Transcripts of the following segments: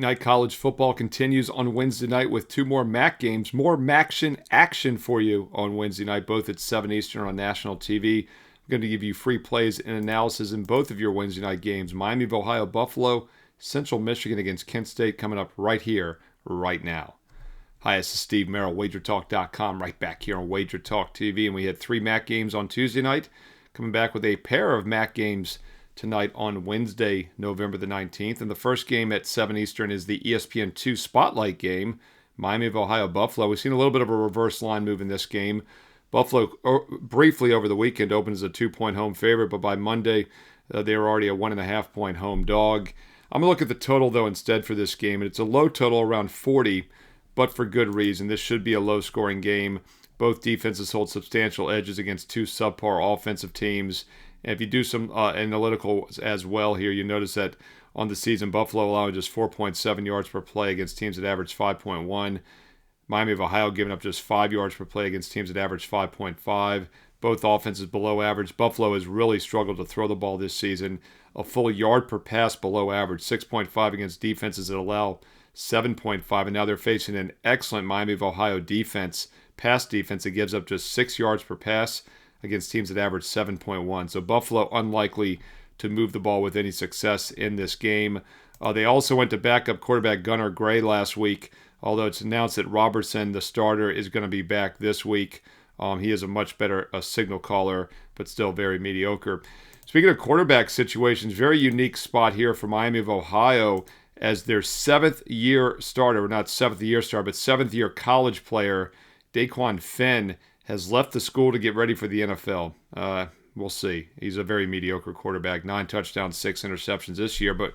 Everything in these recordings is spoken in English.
night college football continues on Wednesday night with two more MAC games. More MACtion action for you on Wednesday night, both at 7 Eastern on national TV. I'm going to give you free plays and analysis in both of your Wednesday night games. Miami of Ohio, Buffalo, Central Michigan against Kent State coming up right here, right now. Hi, this is Steve Merril, WagerTalk.com, right back here on WagerTalk TV. And we had three MAC games on Tuesday night, coming back with a pair of MAC games tonight on Wednesday, November the 19th. And the first game at 7 Eastern is the ESPN2 Spotlight game, Miami of Ohio, Buffalo. We've seen a little bit of a reverse line move in this game. Buffalo, briefly over the weekend, opened as a 2-point home favorite, but by Monday, they were already a 1.5-point home dog. I'm going to look at the total, though, instead for this game, and it's a low total around 40, but for good reason. This should be a low-scoring game. Both defenses hold substantial edges against two subpar offensive teams. And if you do some analytical as well here, you notice that on the season, Buffalo allowing just 4.7 yards per play against teams that average 5.1. Miami of Ohio giving up just 5 yards per play against teams that average 5.5. Both offenses below average. Buffalo has really struggled to throw the ball this season. A full yard per pass below average, 6.5 against defenses that allow 7.5. And now they're facing an excellent Miami of Ohio defense, pass defense that gives up just 6 yards per pass against teams that average 7.1. So Buffalo unlikely to move the ball with any success in this game. They also went to backup quarterback Gunnar Gray last week, although it's announced that Robertson, the starter, is going to be back this week. He is a much better signal caller, but still very mediocre. Speaking of quarterback situations, very unique spot here for Miami of Ohio as their seventh-year starter, or not seventh-year starter, but seventh-year college player, Daquan Finn, has left the school to get ready for the NFL. We'll see. He's a very mediocre quarterback. 9 touchdowns, 6 interceptions this year, but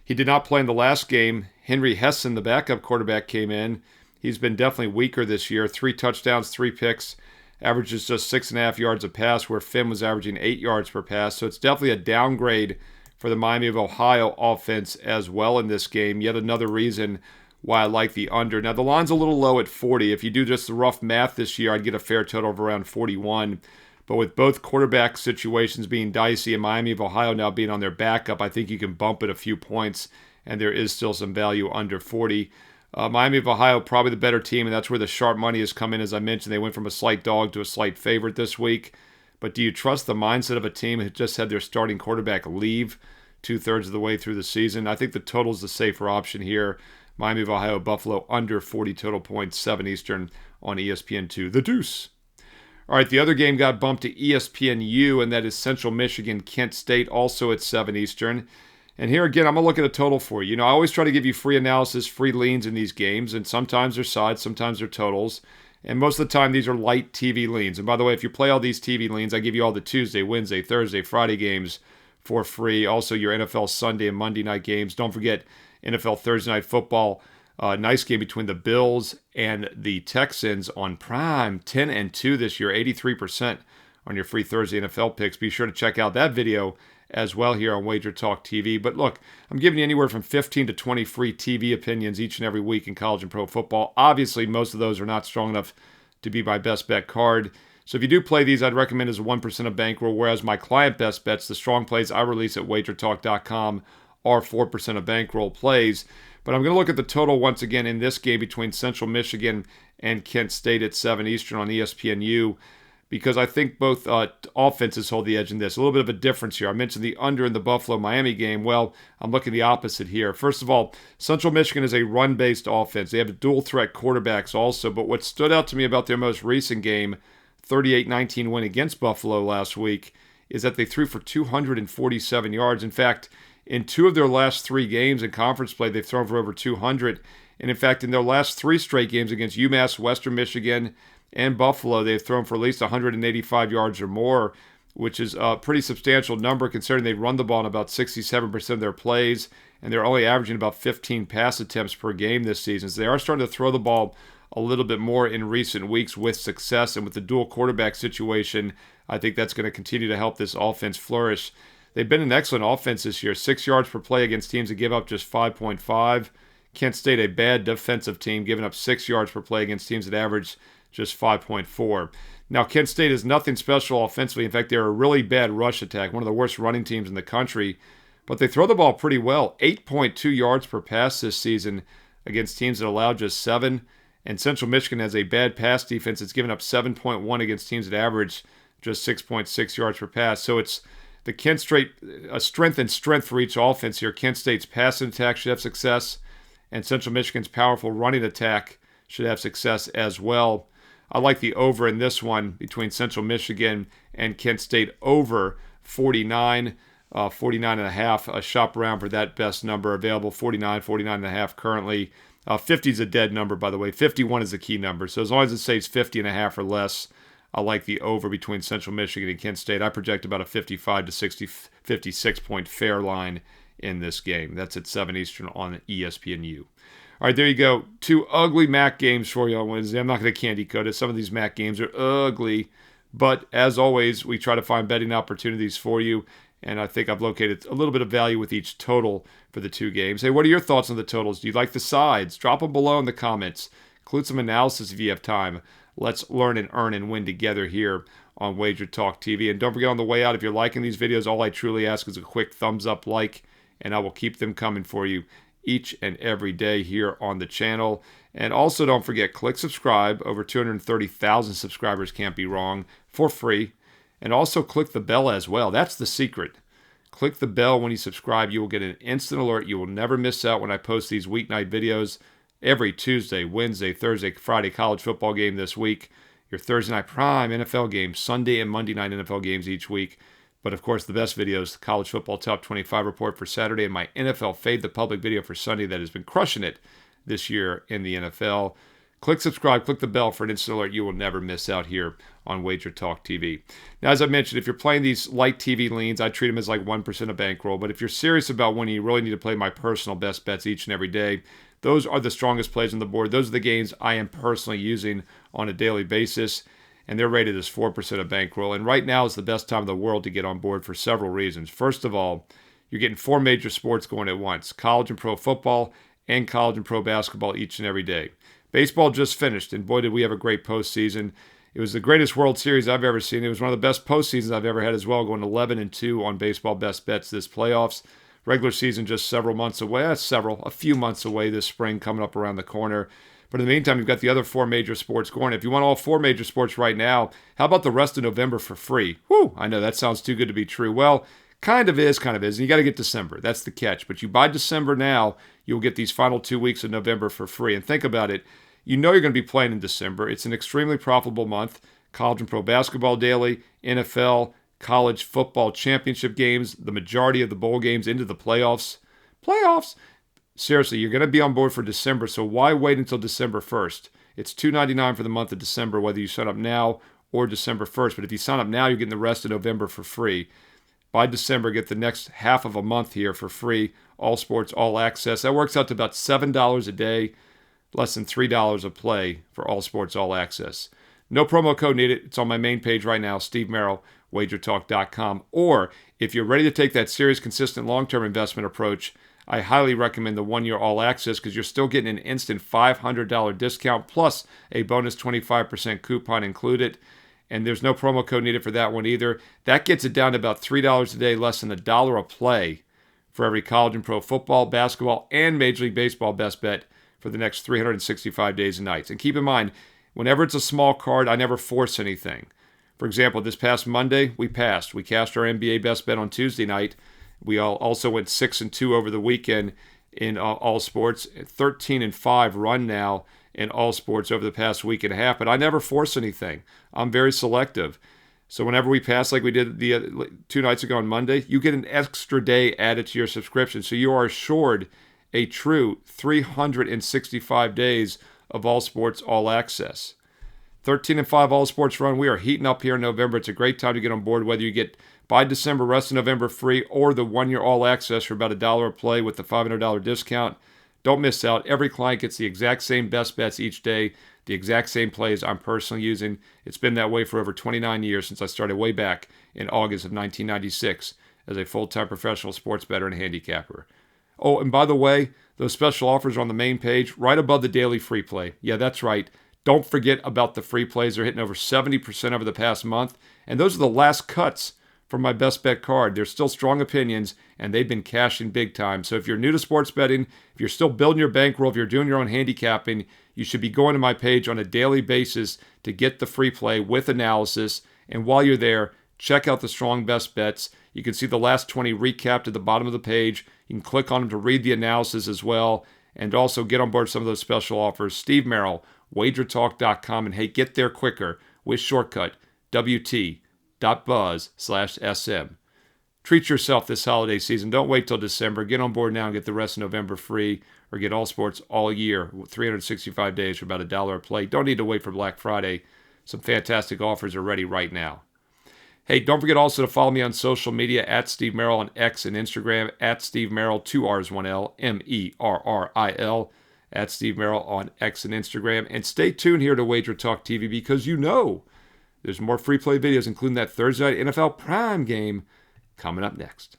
he did not play in the last game. Henry Hessen, the backup quarterback, came in. He's been definitely weaker this year. 3 touchdowns, 3 picks, averages just 6.5 yards a pass, where Finn was averaging 8 yards per pass. So it's definitely a downgrade for the Miami of Ohio offense as well in this game. Yet another reason why I like the under. Now, the line's a little low at 40. If you do just the rough math this year, I'd get a fair total of around 41. But with both quarterback situations being dicey and Miami of Ohio now being on their backup, I think you can bump it a few points, and there is still some value under 40. Miami of Ohio, probably the better team, and that's where the sharp money has come in. As I mentioned, they went from a slight dog to a slight favorite this week. But do you trust the mindset of a team who just had their starting quarterback leave 2/3 of the way through the season? I think the total's the safer option here. Miami of Ohio, Buffalo, under 40 total points, 7 Eastern on ESPN2. The Deuce. All right, the other game got bumped to ESPNU, and that is Central Michigan, Kent State, also at 7 Eastern. And here again, I'm going to look at a total for you. You know, I always try to give you free analysis, free leans in these games, and sometimes they're sides, sometimes they're totals. And most of the time, these are light TV leans. And by the way, if you play all these TV leans, I give you all the Tuesday, Wednesday, Thursday, Friday games for free. Also, your NFL Sunday and Monday night games. Don't forget NFL Thursday Night Football. Nice game between the Bills and the Texans on Prime. 10-2 this year, 83% on your free Thursday NFL picks. Be sure to check out that video as well here on Wager Talk TV. But look, I'm giving you anywhere from 15 to 20 free TV opinions each and every week in college and pro football. Obviously, most of those are not strong enough to be my best bet card. So if you do play these, I'd recommend as a 1% of bankroll, whereas my client best bets, the strong plays I release at WagerTalk.com, are 4% of bankroll plays. But I'm going to look at the total once again in this game between Central Michigan and Kent State at 7 Eastern on ESPNU, because I think both offenses hold the edge in this. A little bit of a difference here. I mentioned the under in the Buffalo-Miami game. Well, I'm looking the opposite here. First of all, Central Michigan is a run-based offense. They have dual-threat quarterbacks also, but what stood out to me about their most recent game, 38-19 win against Buffalo last week, is that they threw for 247 yards. In fact, in 2 of their last 3 games in conference play, they've thrown for over 200. And in fact, in their last 3 straight games against UMass, Western Michigan, and Buffalo, they've thrown for at least 185 yards or more, which is a pretty substantial number considering they run the ball in about 67% of their plays, and they're only averaging about 15 pass attempts per game this season. So they are starting to throw the ball a little bit more in recent weeks with success, and with the dual quarterback situation, I think that's going to continue to help this offense flourish. They've been an excellent offense this year, 6 yards per play against teams that give up just 5.5. Kent State, a bad defensive team, giving up 6 yards per play against teams that average just 5.4. Now, Kent State is nothing special offensively. In fact, they're a really bad rush attack, one of the worst running teams in the country. but they throw the ball pretty well. 8.2 yards per pass this season against teams that allow just 7. And Central Michigan has a bad pass defense. It's given up 7.1 against teams that average just 6.6 yards per pass. So it's the Kent State, a strength and strength for each offense here. Kent State's passing attack should have success, and Central Michigan's powerful running attack should have success as well. I like the over in this one between Central Michigan and Kent State over 49, 49.5. Shop around for that best number available, 49, 49.5 currently. 50 is a dead number, by the way. 51 is the key number. So as long as it says 50.5 or less, I like the over between Central Michigan and Kent State. I project about a 55 to 56 point fair line in this game. That's at 7 Eastern on ESPNU. All right, there you go. 2 ugly MAC games for you on Wednesday. I'm not going to candy coat it. Some of these MAC games are ugly. But as always, we try to find betting opportunities for you. And I think I've located a little bit of value with each total for the 2 games. Hey, what are your thoughts on the totals? Do you like the sides? Drop them below in the comments. Include some analysis if you have time. Let's learn and earn and win together here on WagerTalk TV. And don't forget, on the way out, if you're liking these videos, all I truly ask is a quick thumbs up, like, and I will keep them coming for you each and every day here on the channel. And also don't forget, click subscribe. Over 230,000 subscribers, can't be wrong, for free. And also click the bell as well. That's the secret. Click the bell when you subscribe. You will get an instant alert. You will never miss out when I post these weeknight videos every Tuesday, Wednesday, Thursday, Friday college football game this week. Your Thursday night prime NFL games, Sunday and Monday night NFL games each week. But of course, the best videos, the College Football Top 25 report for Saturday and my NFL Fade the Public video for Sunday that has been crushing it this year in the NFL. Click subscribe, click the bell for an instant alert. You will never miss out here on WagerTalk TV. Now, as I mentioned, if you're playing these light TV leans, I treat them as like 1% of bankroll. But if you're serious about winning, you really need to play my personal best bets each and every day. Those are the strongest plays on the board. Those are the games I am personally using on a daily basis. And they're rated as 4% of bankroll. And right now is the best time in the world to get on board for several reasons. First of all, you're getting 4 major sports going at once. College and pro football and college and pro basketball each and every day. Baseball just finished, and boy, did we have a great postseason. It was the greatest World Series I've ever seen. It was one of the best postseasons I've ever had as well, going 11-2 on baseball best bets this playoffs. Regular season just several months away. A few months away this spring, coming up around the corner. But in the meantime, you've got the other 4 major sports going. If you want all 4 major sports right now, how about the rest of November for free? Whew, I know that sounds too good to be true. Well, kind of is. And you got to get December. That's the catch. But you buy December now, you'll get these final 2 weeks of November for free. And think about it. You know you're going to be playing in December. It's an extremely profitable month. College and pro basketball daily, NFL, college football championship games, the majority of the bowl games into the playoffs. Playoffs? Seriously, you're going to be on board for December, so why wait until December 1st? It's $2.99 for the month of December, whether you sign up now or December 1st. But if you sign up now, you're getting the rest of November for free. By December, get the next half of a month here for free. All sports, all access. That works out to about $7 a day, less than $3 a play for all sports, all access. No promo code needed. It's on my main page right now, Steve Merril, WagerTalk.com. Or if you're ready to take that serious, consistent, long-term investment approach, I highly recommend the 1-year all access because you're still getting an instant $500 discount plus a bonus 25% coupon included. And there's no promo code needed for that one either. That gets it down to about $3 a day, less than $1 a play for every college and pro football, basketball, and Major League Baseball best bet for the next 365 days and nights. And keep in mind, whenever it's a small card, I never force anything. For example, this past Monday, we passed. We cashed our NBA best bet on Tuesday night. We also went 6-2 over the weekend in all sports. 13-5 run now in all sports over the past week and a half. But I never force anything. I'm very selective. So whenever we pass, like we did the 2 nights ago on Monday, you get an extra day added to your subscription. So you are assured a true 365 days of all sports, all access. 13-5 all sports run. We are heating up here in November. It's a great time to get on board, whether you get by December, rest of November free, or the 1-year all access for about $1 a play with the $500 discount. Don't miss out. Every client gets the exact same best bets each day, the exact same plays I'm personally using. It's been that way for over 29 years since I started way back in August of 1996 as a full-time professional sports bettor and handicapper. Oh, and by the way, those special offers are on the main page right above the daily free play. Yeah, that's right. Don't forget about the free plays. They're hitting over 70% over the past month. And those are the last cuts from my best bet card. They're still strong opinions, and they've been cashing big time. So if you're new to sports betting, if you're still building your bankroll, if you're doing your own handicapping, you should be going to my page on a daily basis to get the free play with analysis. And while you're there, check out the strong best bets. You can see the last 20 recapped at the bottom of the page. You can click on them to read the analysis as well, and also get on board some of those special offers. Steve Merril, WagerTalk.com, and hey, get there quicker with shortcut WT.buzz/SM. Treat yourself this holiday season. Don't wait till December. Get on board now and get the rest of November free, or get all sports all year, 365 days for about $1 a play. Don't need to wait for Black Friday. Some fantastic offers are ready right now. Hey, don't forget also to follow me on social media at Steve Merril on X and Instagram, at Steve Merril, 2 R's, 1 L, Merril, at Steve Merril on X and Instagram. And stay tuned here to WagerTalk TV, because you know there's more free play videos, including that Thursday night NFL Prime game, coming up next.